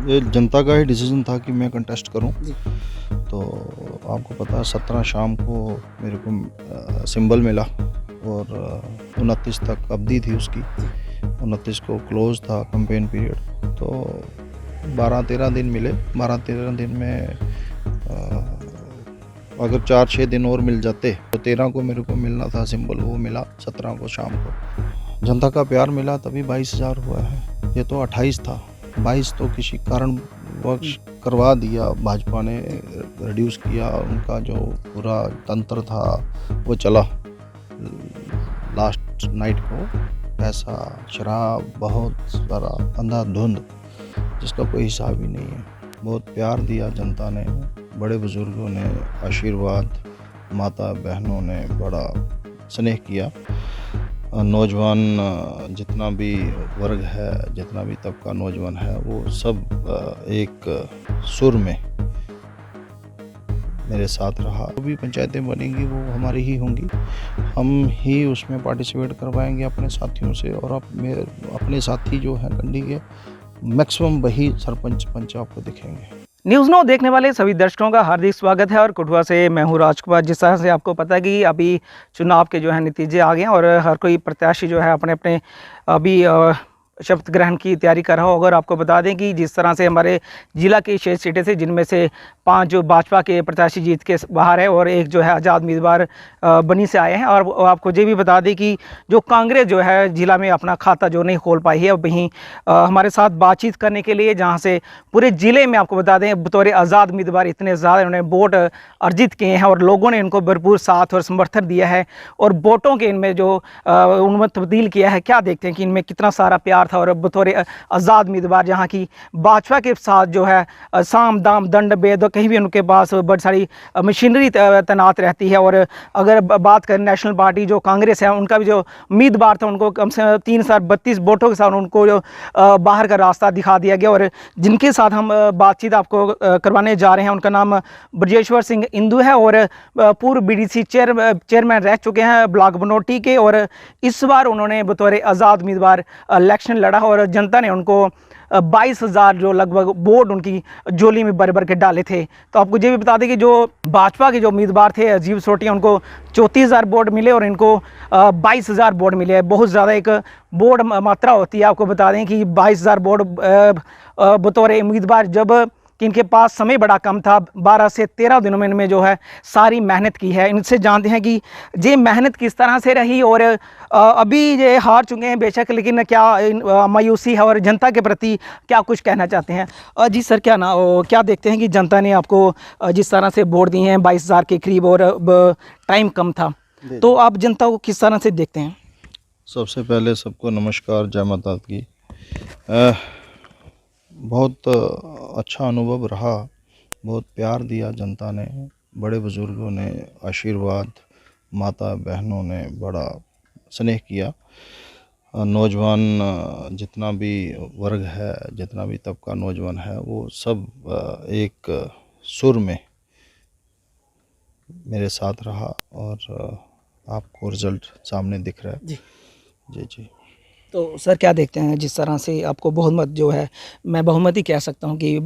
ये जनता का ही डिसीजन था कि मैं कंटेस्ट करूं। जी। तो आपको पता है 17 शाम को मेरे को सिंबल मिला और 29 तक अवधि थी उसकी। 29 को क्लोज था कैंपेन पीरियड। तो 12-13 दिन मिले। 12-13 दिन में अगर 4-6 दिन और मिल जाते तो 13 को मेरे को मिलना था सिंबल, वो मिला 17 को शाम को। जनता का प्यार मिला तभी 22,000 हुआ है। ये तो 28 था, 22 तो किसी कारणवश करवा दिया भाजपा ने, रिड्यूस किया। उनका जो पूरा तंत्र था वो चला। लास्ट नाइट को पैसा, शराब, बहुत सारा अंधाधुंध जिसका कोई हिसाब ही नहीं है। बहुत प्यार दिया जनता ने, बड़े बुजुर्गों ने आशीर्वाद, माता बहनों ने बड़ा स्नेह किया। नौजवान जितना भी वर्ग है, जितना भी तबका नौजवान है, वो सब एक सुर में मेरे साथ रहा। जो भी पंचायतें बनेंगी वो हमारी ही होंगी, हम ही उसमें पार्टिसिपेट करवाएंगे अपने साथियों से। और अपने साथी जो हैं कंडी के मैक्सिमम वही सरपंच पंच आपको दिखेंगे। न्यूज़ नो देखने वाले सभी दर्शकों का हार्दिक स्वागत है। और कठुआ से मैं हूँ राजकुमार। जिस तरह से आपको पता है कि अभी चुनाव के जो है नतीजे आ गए हैं और हर कोई प्रत्याशी जो है अपने अपने अभी शपथ ग्रहण की तैयारी कर रहा हो। अगर आपको बता दें कि जिस तरह से हमारे जिला की 6 सीटें थी, जिनमें से 5 जो भाजपा के प्रत्याशी जीत के बाहर है और एक जो है आज़ाद उम्मीदवार बनी से आए हैं। और आपको ये भी बता दें कि जो कांग्रेस जो है जिला में अपना खाता जो नहीं खोल पाई है, वहीं हमारे साथ बातचीत करने के लिए, जहाँ से पूरे ज़िले में आपको बता दें बतौर आज़ाद उम्मीदवार इतने ज़्यादा उन्होंने वोट अर्जित किए हैं और लोगों ने इनको भरपूर साथ और समर्थन दिया है और वोटों के इनमें जो उन्होंने तब्दील किया है, क्या देखते हैं कि इनमें कितना सारा प्यार था। और बतौर आज़ाद उम्मीदवार जहाँ की भाजपा के साथ जो है साम दाम दंड भेद, कहीं भी उनके पास बड़ी सारी मशीनरी तैनात रहती है। और अगर बात करें नेशनल पार्टी जो कांग्रेस है, उनका भी जो उम्मीदवार था उनको कम से कम 332 वोटों के साथ उनको जो बाहर का रास्ता दिखा दिया गया। और जिनके साथ हम बातचीत आपको करवाने जा रहे हैं, उनका नाम ब्रजेश्वर सिंह इंदू है और पूर्व BDC चेयरमैन रह चुके हैं ब्लॉक बनोटी के। और इस बार उन्होंने बतौर आज़ाद उम्मीदवार इलेक्शन लड़ा और जनता ने उनको 22,000 जो लगभग वोट उनकी झोली में भर भर के डाले थे। तो आपको ये भी बता दें कि जो भाजपा के जो उम्मीदवार थे अजीब सोटिया, उनको 34,000 वोट मिले और इनको 22,000 वोट मिले। बहुत ज़्यादा एक वोट मात्रा होती है। आपको बता दें कि 22,000 वोट बतौर उम्मीदवार, जब कि इनके पास समय बड़ा कम था, 12 से 13 दिनों में इनमें जो है सारी मेहनत की है। इनसे जानते हैं कि ये मेहनत किस तरह से रही। और अभी ये हार चुके हैं बेशक, लेकिन क्या मायूसी है और जनता के प्रति क्या कुछ कहना चाहते हैं। जी सर, क्या देखते हैं कि जनता ने आपको जिस तरह से वोट दिए हैं 22,000 के करीब और टाइम कम था, तो आप जनता को किस तरह से देखते हैं? सबसे पहले सबको नमस्कार, जय माता की। बहुत अच्छा अनुभव रहा। बहुत प्यार दिया जनता ने, बड़े बुजुर्गों ने आशीर्वाद, माता बहनों ने बड़ा स्नेह किया। नौजवान जितना भी वर्ग है, जितना भी तबका नौजवान है, वो सब एक सुर में मेरे साथ रहा और आपको रिज़ल्ट सामने दिख रहा है। जी जी जी। तो सर, क्या देखते हैं जिस तरह से आपको बहुमत जो है, मैं बहुमत ही कह सकता हूं कि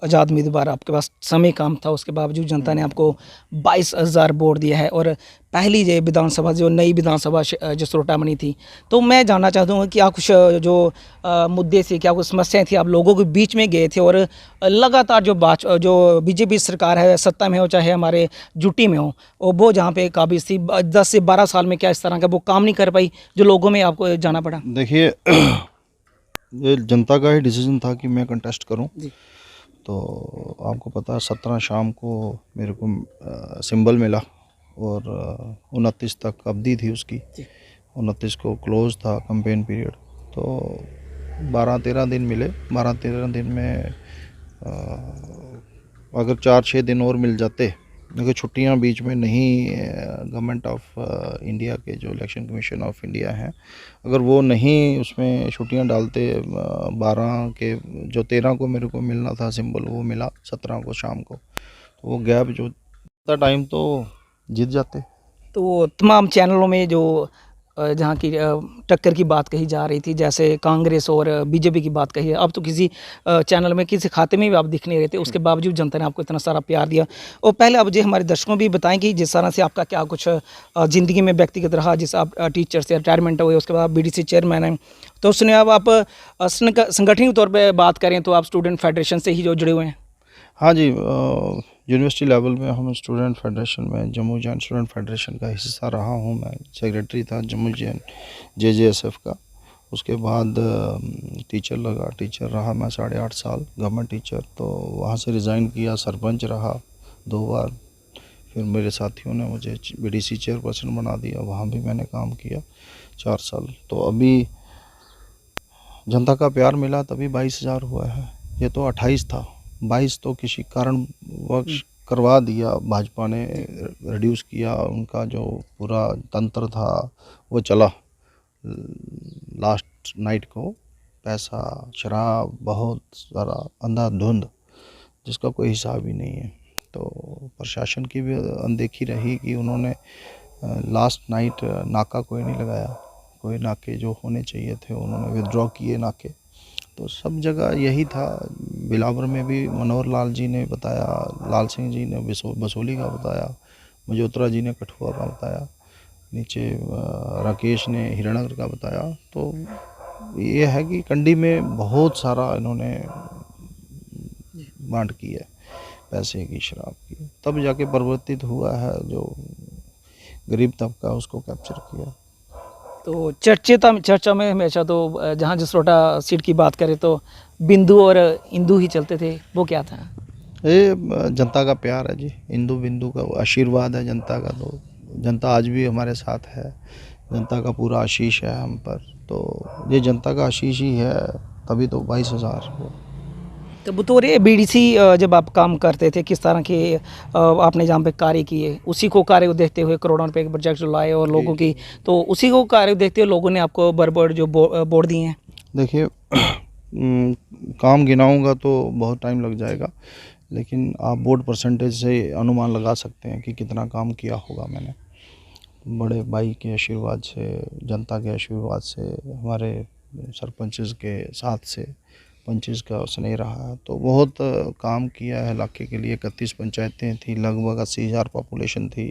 आज़ाद उम्मीदवार, आपके पास समय कम था, उसके बावजूद जनता ने आपको 22,000 वोट दिया है। और पहली ये विधानसभा, जो नई विधानसभा जसरोटा बनी थी, तो मैं जानना चाहता हूँ क्या कुछ जो मुद्दे थे, क्या कुछ समस्याएं थी, आप लोगों के बीच में गए थे? और लगातार जो BJP सरकार है, सत्ता में हो चाहे हमारे यूटी में हो, और वो जहाँ पे काबिज थी 10 से 12 साल में क्या इस तरह का वो काम नहीं कर पाई जो लोगों में आपको जाना पड़ा? देखिए, ये जनता का ही डिसीजन था कि मैं कंटेस्ट करूं। जी। तो आपको पता है 17 शाम को मेरे को सिंबल मिला और 29 तक अवधि थी उसकी। 29 को क्लोज था कैंपेन पीरियड। तो 12-13 दिन मिले। 12-13 दिन में अगर 4-6 दिन और मिल जाते, देखिए छुट्टियां बीच में नहीं, गवर्नमेंट ऑफ इंडिया के जो इलेक्शन कमीशन ऑफ इंडिया हैं, अगर वो नहीं उसमें छुट्टियां डालते, 12 के जो 13 को मेरे को मिलना था सिंबल, वो मिला 17 को शाम को। तो वो गैप जो था टाइम, तो जीत जाते। तो तमाम चैनलों में जो जहाँ की टक्कर की बात कही जा रही थी, जैसे कांग्रेस और बीजेपी की बात कही है, अब तो किसी चैनल में किसी खाते में भी आप दिख नहीं रहे थे, उसके बावजूद जनता ने आपको इतना सारा प्यार दिया। और पहले अब जो हमारे दर्शकों भी बताएं कि जिस तरह से आपका क्या कुछ ज़िंदगी में व्यक्तिगत रहा, जिस आप टीचर से रिटायरमेंट हुए, उसके बाद बीडीसी चेयरमैन हैं, तो उसने अब आप संगठनिक तौर पर बात करें तो आप स्टूडेंट फेडरेशन से ही जो जुड़े हुए हैं। हाँ जी, यूनिवर्सिटी लेवल में हम स्टूडेंट फेडरेशन में जम्मू जैन स्टूडेंट फेडरेशन का हिस्सा रहा हूँ। मैं सेक्रेटरी था जम्मू जैन JJSF का। उसके बाद टीचर रहा मैं 8.5 साल गवर्नमेंट टीचर। तो वहाँ से रिज़ाइन किया, सरपंच रहा 2 बार। फिर मेरे साथियों ने मुझे BDC चेयरपर्सन बना दिया, वहाँ भी मैंने काम किया 4 साल। तो अभी जनता का प्यार मिला तभी 22,000 हुआ है। ये तो 28 था, 22 तो किसी कारणवश करवा दिया, भाजपा ने रिड्यूस किया। उनका जो पूरा तंत्र था वो चला। लास्ट नाइट को पैसा, शराब, बहुत सारा अंधाधुंध जिसका कोई हिसाब ही नहीं है। तो प्रशासन की भी अनदेखी रही कि उन्होंने लास्ट नाइट नाका कोई नहीं लगाया। कोई नाके जो होने चाहिए थे उन्होंने विथड्रॉ किए नाके। तो सब जगह यही था। बिलावर में भी मनोहर लाल जी ने बताया, लाल सिंह जी ने बसोली का बताया, मजोत्रा जी ने कठुआ का बताया, नीचे राकेश ने हीरानगर का बताया। तो ये है कि कंडी में बहुत सारा इन्होंने बांट की है पैसे की, शराब की। तब जाके परिवर्तित हुआ है, जो गरीब तबका उसको कैप्चर किया। तो चर्चा में हमेशा तो जहाँ जसरोटा सीट की बात करें तो बिंदु और इंदु ही चलते थे, वो क्या था? ये जनता का प्यार है जी, इंदु बिंदु का आशीर्वाद है जनता का। तो जनता आज भी हमारे साथ है, जनता का पूरा आशीष है हम पर। तो ये जनता का आशीष ही है, तभी तो 22,000 हो। तो बतौर बीडीसी जब आप काम करते थे, किस तरह के आपने जहाँ पे कार्य किए, उसी को कार्य को देखते हुए करोड़ों रुपए के प्रोजेक्ट जो लाए और लोगों की, तो उसी को कार्य को देखते हुए लोगों ने आपको बराबर जो बोर्ड दिए हैं? देखिए, काम गिनाऊंगा तो बहुत टाइम लग जाएगा, लेकिन आप बोर्ड परसेंटेज से अनुमान लगा सकते हैं कि कितना काम किया होगा मैंने। बड़े भाई के आशीर्वाद से, जनता के आशीर्वाद से, हमारे सरपंचेस के साथ से, पंचेस का स्नेह रहा। तो बहुत काम किया है इलाके के लिए। 31 पंचायतें थी, लगभग 80,000 पॉपुलेशन थी।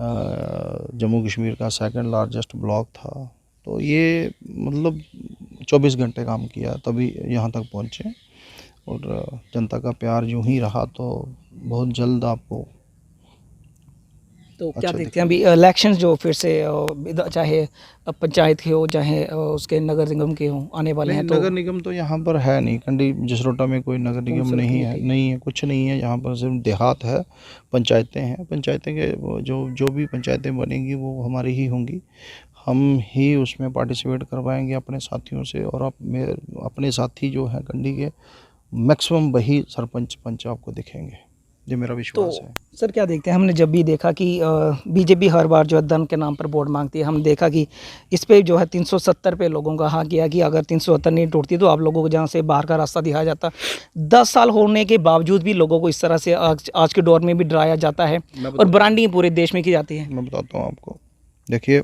जम्मू कश्मीर का सेकंड लार्जेस्ट ब्लॉक था। तो ये मतलब 24 घंटे काम किया तभी यहाँ तक पहुँचे। और जनता का प्यार यूँ ही रहा तो बहुत जल्द आपको तो क्या अच्छा देखते हैं अभी इलेक्शंस जो फिर से चाहे पंचायत के हो, चाहे उसके नगर निगम के हो, आने वाले हैं? तो नगर निगम तो यहाँ पर है नहीं। कंडी जसरोटा में कोई नगर निगम नहीं है, कुछ नहीं है यहाँ पर। सिर्फ देहात है, पंचायतें हैं। पंचायतें के जो भी पंचायतें बनेंगी वो हमारी ही होंगी। हम ही उसमें पार्टिसिपेट करवाएंगे अपने साथियों से। और अपने साथी जो हैं कंडी के, मैक्सिमम वही सरपंच पंच आपको दिखेंगे, ये मेरा तो विश्वास है। सर क्या देखते हैं, हमने जब भी देखा कि बीजेपी हर बार जो है धन के नाम पर वोट मांगती है, हम देखा कि इस पे जो है 370 पे लोगों का हाँ किया कि अगर 370 नहीं टूटती तो आप लोगों को जहाँ से बाहर का रास्ता दिखाया जाता। 10 साल होने के बावजूद भी लोगों को इस तरह से आज के दौर में भी डराया जाता है और ब्रांडिंग पूरे देश में की जाती है। मैं बताता हूँ आपको। देखिए,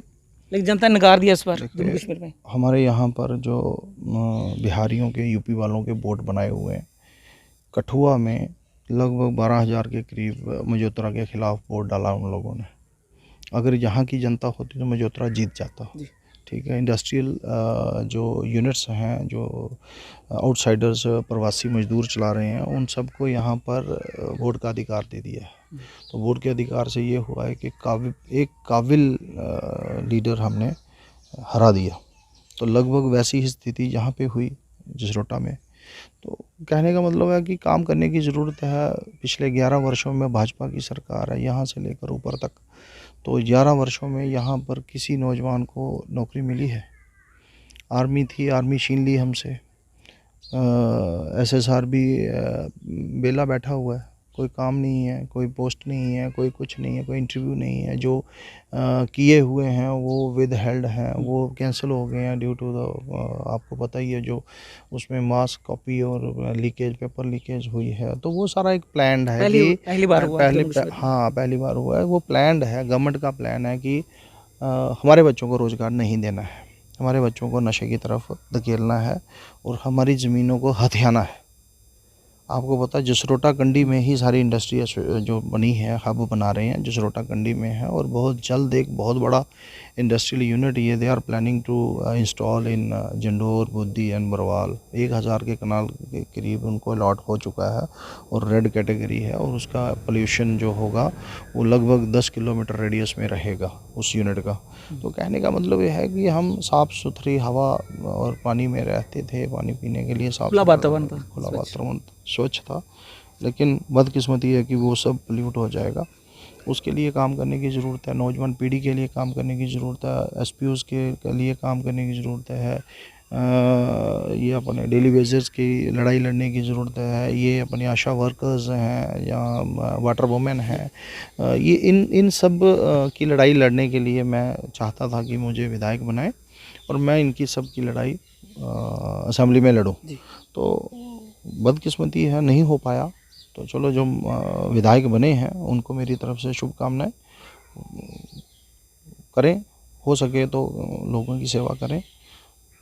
लेकिन जनता ने नकार दिया इस बार जम्मू कश्मीर में। हमारे यहाँ पर जो बिहारियों के, यूपी वालों के बोर्ड बनाए हुए हैं, कठुआ में लगभग 12,000 के करीब मजोत्रा के खिलाफ वोट डाला उन लोगों ने। अगर यहाँ की जनता होती तो मजोत्रा जीत जाता। ठीक है। इंडस्ट्रियल जो यूनिट्स हैं, जो आउटसाइडर्स प्रवासी मजदूर चला रहे हैं, उन सबको यहाँ पर वोट का अधिकार दे दिया है। तो वोट के अधिकार से ये हुआ है कि एक काबिल लीडर हमने हरा दिया। तो लगभग वैसी ही स्थिति यहाँ पे हुई जसरोटा में। तो कहने का मतलब है कि काम करने की ज़रूरत है। पिछले 11 वर्षों में भाजपा की सरकार है, यहाँ से लेकर ऊपर तक। तो 11 वर्षों में यहाँ पर किसी नौजवान को नौकरी मिली है? आर्मी थी, आर्मी छीन ली हमसे। SSR भी बेला बैठा हुआ है, कोई काम नहीं है, कोई पोस्ट नहीं है, कोई कुछ नहीं है, कोई इंटरव्यू नहीं है। जो किए हुए हैं वो विद हेल्ड हैं, वो कैंसिल हो गए हैं ड्यू टू द आपको पता ही है जो उसमें मास कॉपी और लीकेज, पेपर लीकेज हुई है। तो वो सारा एक प्लान्ड है पहली बार हुआ है। हाँ, पहली बार हुआ है। वो प्लान्ड है, गवर्नमेंट का प्लान है कि हमारे बच्चों को रोज़गार नहीं देना है, हमारे बच्चों को नशे की तरफ धकेलना है और हमारी ज़मीनों को हथियाना है। आपको पता है जसरोटा कंडी में ही सारी इंडस्ट्री जो बनी है, हब बना रहे हैं जसरोटा कंडी में है, और बहुत जल्द एक बहुत बड़ा इंडस्ट्रियल यूनिट ये they are planning to install in Jandor, Baddi and Barwal. 1000 के कनाल के करीब उनको अलॉट हो चुका है और रेड कैटेगरी है, और उसका पोल्यूशन जो होगा वो लगभग 10 किलोमीटर रेडियस में रहेगा उस यूनिट का। तो कहने का मतलब ये है कि हम साफ़ सुथरी हवा और पानी में रहते थे, पानी पीने के लिए खुला वातावरण था, खुला वातावरण स्वच्छ था, लेकिन बदकिस्मती है कि वो सब पोल्यूट हो जाएगा। उसके लिए काम करने की ज़रूरत है, नौजवान पीढ़ी के लिए काम करने की ज़रूरत है, एसपीओज़ के लिए काम करने की ज़रूरत है, ये अपने डेली बेसिस की लड़ाई लड़ने की ज़रूरत है, ये अपने आशा वर्कर्स हैं या वाटर वुमेन हैं, ये इन सब की लड़ाई लड़ने के लिए मैं चाहता था कि मुझे विधायक बनाए और मैं इनकी सब की लड़ाई असेंबली में लड़ूं। तो बदकिस्मती है, नहीं हो पाया। तो चलो जो विधायक बने हैं उनको मेरी तरफ से शुभकामनाएं, करें, हो सके तो लोगों की सेवा करें।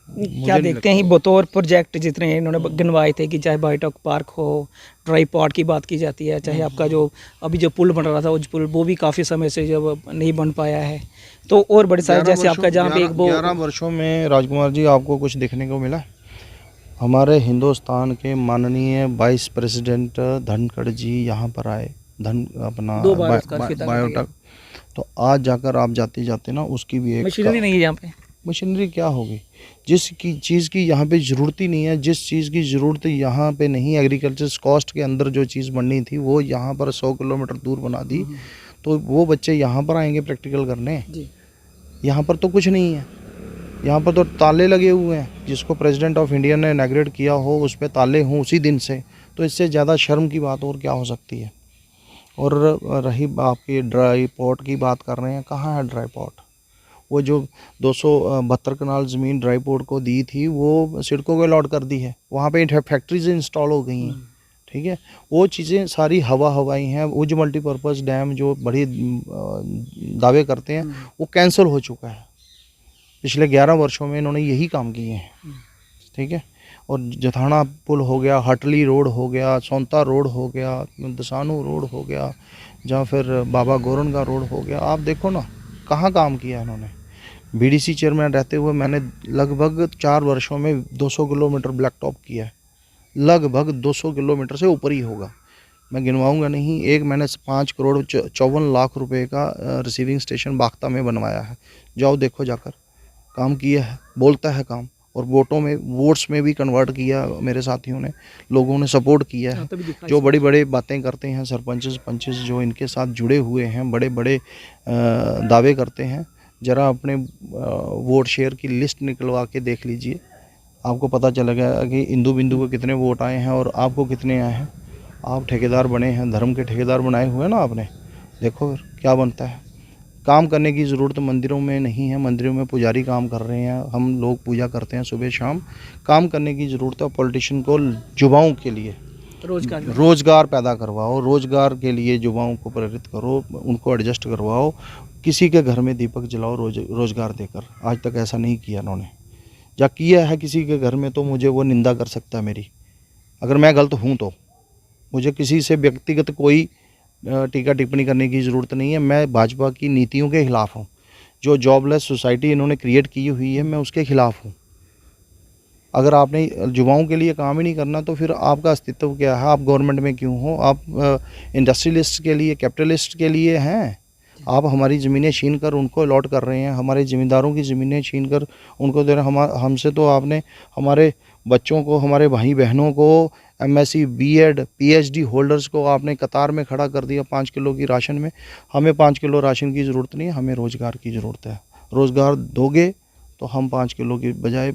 क्या देखते हैं बतौर प्रोजेक्ट जितने इन्होंने गिनवाए थे कि चाहे बायोटेक पार्क हो, ड्राई पॉट की बात की जाती है, चाहे आपका जो अभी जो पुल बन रहा था पुल वो भी काफ़ी समय से जब नहीं बन पाया है, तो और बड़े सारे जैसे आपका जहाँ पे 11 वर्षों में राजकुमार जी आपको कुछ देखने को मिला? हमारे हिंदुस्तान के माननीय वाइस प्रेसिडेंट धनखड़ जी यहाँ पर आए, अपना बायोटेक, तो आज जाकर आप जाते जाते ना उसकी भी एक मशीनरी नहीं है यहाँ पे। मशीनरी क्या होगी, जिस की चीज़ की यहाँ पे ज़रूरत ही नहीं है, जिस चीज़ की ज़रूरत यहाँ पे नहीं, एग्रीकल्चर कॉस्ट के अंदर जो चीज़ बननी थी वो यहाँ पर 100 किलोमीटर दूर बना दी, तो वो बच्चे यहाँ पर आएंगे प्रैक्टिकल करने। यहाँ पर तो कुछ नहीं है, यहाँ पर तो ताले लगे हुए हैं, जिसको प्रेसिडेंट ऑफ इंडिया ने इनॉग्रेट किया हो उस पर ताले हों उसी दिन से, तो इससे ज़्यादा शर्म की बात और क्या हो सकती है। और रही आपकी ड्राई पॉट की बात कर रहे हैं, कहाँ है ड्राई पॉट? वो जो 272 कनाल ज़मीन ड्राई पोर्ट को दी थी वो सिडको को अलॉट कर दी है, वहाँ पे फैक्ट्रीज इंस्टॉल हो गई हैं, ठीक है। वो चीज़ें सारी हवाई हैं। उज मल्टीपर्पज़ डैम जो बड़ी दावे करते हैं वो कैंसिल हो चुका है, पिछले 11 वर्षों में इन्होंने यही काम किए हैं, ठीक है। और जथाना पुल हो गया, हटली रोड हो गया, सौंता रोड हो गया, दसानू रोड हो गया, या फिर बाबा गोरन का रोड हो गया, आप देखो ना कहाँ काम किया इन्होंने। बीडीसी चेयरमैन रहते हुए मैंने लगभग 4 वर्षों में 200 किलोमीटर ब्लैक टॉप किया है, लगभग 200 किलोमीटर से ऊपर ही होगा, मैं गिनवाऊंगा नहीं। एक मैंने 5 करोड़ 54 लाख रुपए का रिसीविंग स्टेशन बाख्ता में बनवाया है, जाओ देखो जाकर, काम किया है, बोलता है काम। और वोट्स में भी कन्वर्ट किया मेरे साथियों ने, लोगों ने सपोर्ट किया है। जो बड़ी बड़ी बातें करते हैं सरपंचेस पंचेस जो इनके साथ जुड़े हुए हैं, बड़े बड़े दावे करते हैं, ज़रा अपने वोट शेयर की लिस्ट निकलवा के देख लीजिए, आपको पता चलेगा कि इंदु बिंदु को कितने वोट आए हैं और आपको कितने आए हैं। आप ठेकेदार बने हैं, धर्म के ठेकेदार बनाए हुए हैं ना आपने, देखो फिर क्या बनता है। काम करने की ज़रूरत मंदिरों में नहीं है, मंदिरों में पुजारी काम कर रहे हैं, हम लोग पूजा करते हैं सुबह शाम। काम करने की ज़रूरत है पॉलिटिशियन को, युवाओं के लिए रोज़गार पैदा करवाओ, रोज़गार के लिए युवाओं को प्रेरित करो, उनको एडजस्ट करवाओ, किसी के घर में दीपक जलाओ रोज़गार देकर। आज तक ऐसा नहीं किया इन्होंने, या किया है किसी के घर में तो मुझे वो निंदा कर सकता है मेरी, अगर मैं गलत हूँ तो। मुझे किसी से व्यक्तिगत कोई टीका टिप्पणी करने की ज़रूरत नहीं है। मैं भाजपा की नीतियों के ख़िलाफ़ हूँ, जो जॉबलेस सोसाइटी इन्होंने क्रिएट की हुई है मैं उसके ख़िलाफ़ हूँ। अगर आपने युवाओं के लिए काम ही नहीं करना तो फिर आपका अस्तित्व क्या है, आप गवर्नमेंट में क्यों हो? आप इंडस्ट्रियलिस्ट के लिए, कैपिटलिस्ट के लिए हैं। आप हमारी ज़मीनें छीन कर उनको अलॉट कर रहे हैं, हमारे ज़मींदारों की ज़मीनें छीन कर उनको दे रहे हैं। हमसे तो आपने हमारे बच्चों को, हमारे भाई बहनों को, एमएससी बीएड पीएचडी होल्डर्स को आपने कतार में खड़ा कर दिया 5 किलो की राशन में। हमें 5 किलो राशन की ज़रूरत नहीं है, हमें रोज़गार की ज़रूरत है। रोज़गार दोगे तो हम 5 किलो की बजाय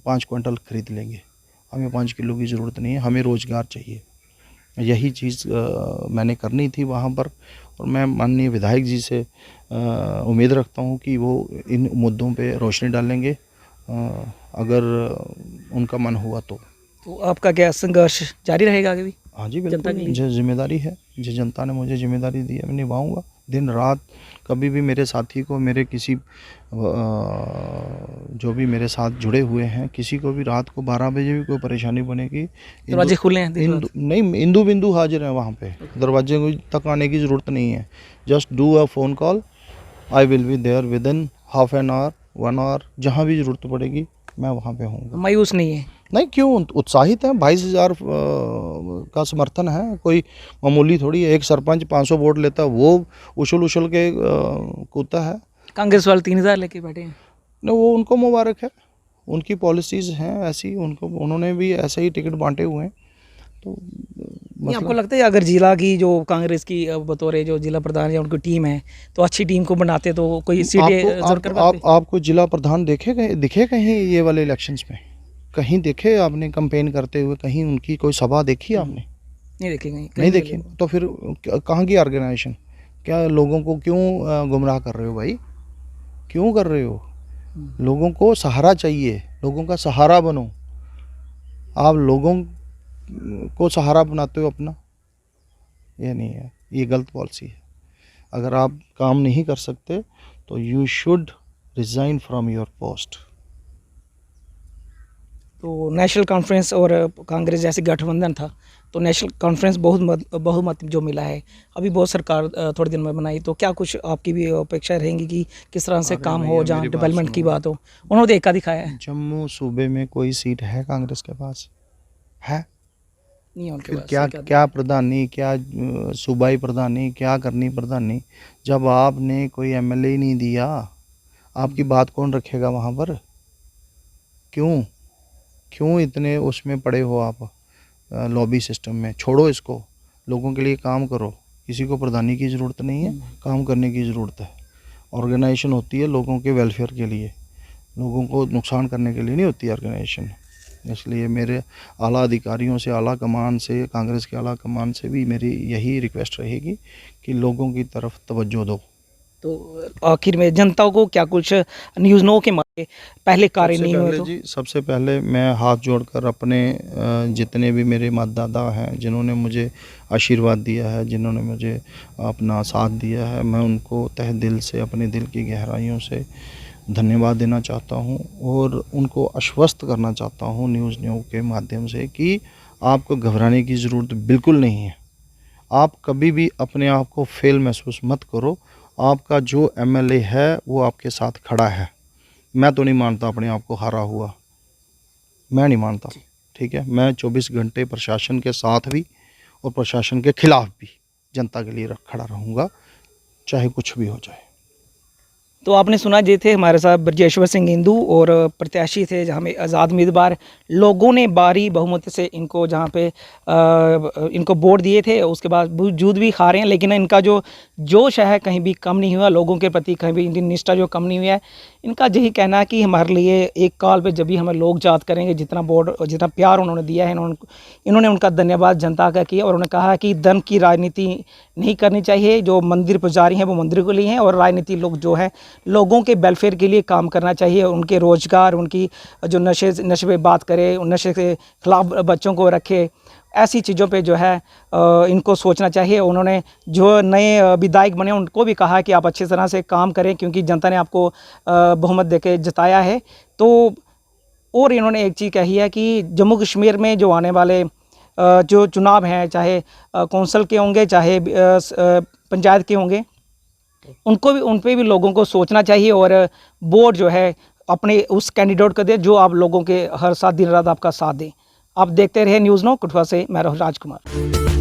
5 क्विंटल खरीद लेंगे। हमें 5 किलो की ज़रूरत नहीं है, हमें रोज़गार चाहिए। यही चीज़ मैंने करनी थी वहाँ पर, और मैं माननीय विधायक जी से उम्मीद रखता हूँ कि वो इन मुद्दों पे रोशनी डालेंगे, अगर उनका मन हुआ तो आपका क्या संघर्ष जारी रहेगा आगे भी? हाँ जी बिल्कुल, मुझे जिम्मेदारी है, जो जनता ने मुझे जिम्मेदारी दी है मैं निभाऊँगा। दिन रात कभी भी मेरे साथी को, मेरे किसी जो भी मेरे साथ जुड़े हुए हैं, किसी को भी रात को 12 बजे भी कोई परेशानी बनेगी, दरवाजे खुले हैं दिन रात? नहीं, इंदू बिंदु हाजिर है वहाँ पे, दरवाजे तक आने की ज़रूरत नहीं है। Just do a phone call, I will be there within half an hour, 1 hour, जहाँ भी ज़रूरत पड़ेगी मैं वहाँ पे हूँगा। मायूस नहीं है? नहीं, क्यों, उत्साहित हैं। 22,000 का समर्थन है, कोई मामूली थोड़ी है। एक सरपंच 500 वोट लेता है, वो उछल के कूदता है। कांग्रेस वाले 3,000 लेके बैठे हैं। नहीं, वो उनको मुबारक है, उनकी पॉलिसीज़ हैं ऐसी, उन्होंने भी ऐसे ही टिकट बांटे हुए हैं। तो नहीं, आपको लगता है अगर जिला की जो कांग्रेस की बतौर जो जिला प्रधान या उनकी टीम है, तो अच्छी टीम को बनाते तो कोई सीटें जरूर कर पाते? आपको जिला प्रधान दिखे कहीं ये वाले इलेक्शंस में? कहीं देखे आपने कैंपेन करते हुए? कहीं उनकी कोई सभा देखी आपने? नहीं देखी, नहीं देखी। तो फिर कहाँ की ऑर्गेनाइजेशन? क्या लोगों को क्यों गुमराह कर रहे हो भाई? क्यों कर रहे हो? लोगों को सहारा चाहिए, लोगों का सहारा बनो। आप लोगों को सहारा बनाते हो अपना, ये नहीं है, ये गलत पॉलिसी है। अगर आप काम नहीं कर सकते तो you should resign from your post. तो नेशनल कॉन्फ्रेंस और कांग्रेस जैसे गठबंधन था, तो नेशनल कॉन्फ्रेंस बहुमत जो मिला है, अभी बहुत सरकार थोड़े दिन में बनाई, तो क्या कुछ आपकी भी अपेक्षा रहेंगी कि किस तरह से काम हो, जहाँ डेवलपमेंट की बात हो? उन्होंने तो एका दिखाया है। जम्मू सूबे में कोई सीट है कांग्रेस के पास? है नहीं उनके फिर पास। क्या प्रधानी, क्या सूबाई प्रधानी, क्या करनी प्रधानी? जब आपने कोई एमएलए ही नहीं दिया, आपकी बात कौन रखेगा वहाँ पर? क्यों इतने उसमें पड़े हो आप, लॉबी सिस्टम में? छोड़ो इसको, लोगों के लिए काम करो। किसी को प्रधानी की ज़रूरत नहीं है, काम करने की ज़रूरत है। ऑर्गेनाइजेशन होती है लोगों के वेलफेयर के लिए, लोगों को नुकसान करने के लिए नहीं होती ऑर्गेनाइजेशन। इसलिए मेरे आला अधिकारियों से, आला कमान से, कांग्रेस के आला कमान से भी मेरी यही रिक्वेस्ट रहेगी कि लोगों की तरफ तवज्जो दो। तो आखिर में जनता को क्या कुछ न्यूज़ नो के मारे पहले कार्य नहीं हुए? तो सबसे पहले मैं हाथ जोड़कर अपने जितने भी मेरे मतदाता हैं, जिन्होंने मुझे आशीर्वाद दिया है, जिन्होंने मुझे अपना साथ दिया है, मैं उनको तहे दिल से, अपने दिल की गहराइयों से धन्यवाद देना चाहता हूं और उनको आश्वस्त करना चाहता हूं न्यूज़ के माध्यम से कि आपको घबराने की ज़रूरत बिल्कुल नहीं है। आप कभी भी अपने आप को फेल महसूस मत करो। आपका जो एमएलए है वो आपके साथ खड़ा है। मैं तो नहीं मानता अपने आप को हारा हुआ, मैं नहीं मानता, ठीक है। मैं 24 घंटे प्रशासन के साथ भी और प्रशासन के खिलाफ भी जनता के लिए खड़ा रहूँगा, चाहे कुछ भी हो जाए। तो आपने सुना, ये थे हमारे साथ ब्रजेश्वर सिंह इंदू और प्रत्याशी थे जहाँ में आज़ाद उम्मीदवार। लोगों ने भारी बहुमत से इनको जहाँ पे इनको वोट दिए थे, उसके बावजूद भी हारे हैं, लेकिन इनका जो जोश है कहीं भी कम नहीं हुआ, लोगों के प्रति कहीं भी इनकी निष्ठा जो कम नहीं हुई है। इनका यही कहना है कि हमारे लिए एक कॉल पे जब भी हमें लोग याद करेंगे, जितना वोट, जितना प्यार उन्होंने दिया है, इन्होंने उनका धन्यवाद जनता का किया और उन्होंने कहा कि धन की राजनीति नहीं करनी चाहिए। जो मंदिर पुजारी हैं वो मंदिर के लिए हैं और राजनीति लोग जो है लोगों के वेलफेयर के लिए काम करना चाहिए। उनके रोज़गार, उनकी जो नशे पे बात करे, नशे के खिलाफ बच्चों को रखे, ऐसी चीज़ों पे जो है इनको सोचना चाहिए। उन्होंने जो नए विधायक बने उनको भी कहा कि आप अच्छी तरह से काम करें, क्योंकि जनता ने आपको बहुमत देके जिताया है। तो और इन्होंने एक चीज़ कही है कि जम्मू कश्मीर में जो आने वाले जो चुनाव हैं, चाहे कौंसल के होंगे, चाहे पंचायत के होंगे, उन पे भी लोगों को सोचना चाहिए और वोट जो है अपने उस कैंडिडेट को दे जो आप लोगों के हर साथ दिन रात आपका साथ दें। आप देखते रहे न्यूज़ नो। कठुआ से मैं राजकुमार।